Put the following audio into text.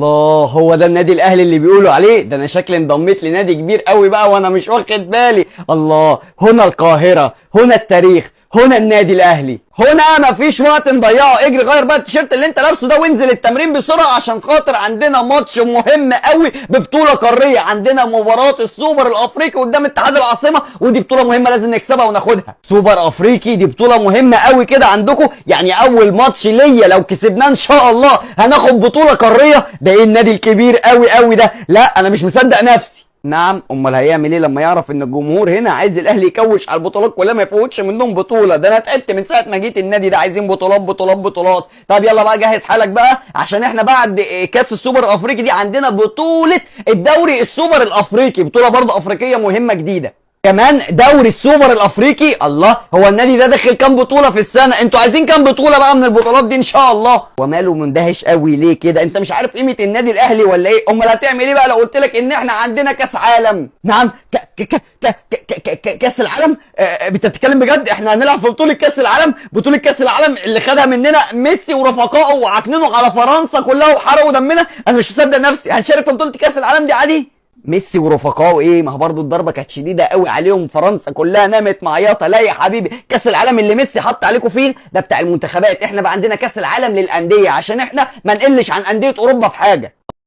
الله، هو ده النادي الاهلي اللي بيقولوا عليه؟ ده انا شكلي انضميت لنادي كبير قوي بقى وانا مش واخد بالي. الله، هنا القاهرة، هنا التاريخ، هنا النادي الاهلي، هنا مفيش وقت نضيعه. اجري غير بقى التيشيرت اللي انت لابسه ده وانزل التمرين بسرعه عشان خاطر عندنا ماتش مهم قوي ببطوله قاريه. عندنا مباراه السوبر الافريقي قدام اتحاد العاصمه، ودي بطوله مهمه لازم نكسبها وناخدها. سوبر افريقي دي بطوله مهمه قوي كده عندكم، يعني اول ماتش ليا لو كسبناه ان شاء الله هناخد بطوله قاريه. ده ايه النادي الكبير قوي قوي ده؟ لا انا مش مصدق نفسي. نعم، امال هيعمل ايه لما يعرف ان الجمهور هنا عايز الاهلي يكوش على البطولات كلها ما يفوتش منهم بطوله؟ ده انا تعبت من ساعه ما جيت النادي ده، عايزين بطولات بطولات بطولات. طب يلا بقى جهز حالك بقى عشان احنا بعد كاس السوبر الافريقي دي عندنا بطوله الدوري السوبر الافريقي، بطوله برضه افريقيه مهمه جديده. كمان دوري السوبر الافريقي. الله، هو النادي ده داخل كام بطوله في السنه؟ انتوا عايزين كام بطوله بقى من البطولات دي ان شاء الله؟ وماله مندهش قوي ليه كده؟ انت مش عارف قيمه النادي الاهلي ولا ايه؟ امال هتعمل ايه بقى لو قلت لك ان احنا عندنا كاس عالم؟ نعم، كاس العالم؟ انت بتتكلم بجد؟ احنا هنلعب في بطوله كاس العالم؟ بطوله كاس العالم اللي خدها مننا ميسي ورفقائه وعكننوا على فرنسا كلها وحرقوا دمنا؟ انا مش مصدق نفسي. هنشارك في بطوله كاس العالم دي عادي؟ ميسي ورفقائه ايه؟ ما هو برضه الضربه كانت شديده قوي عليهم، فرنسا كلها نامت معيطه. لا يا حبيبي، كاس العالم اللي ميسي حط عليكم فيه ده بتاع المنتخبات. احنا بقى عندنا كاس العالم للانديه عشان احنا ما نقلش عن انديه اوروبا في حاجه.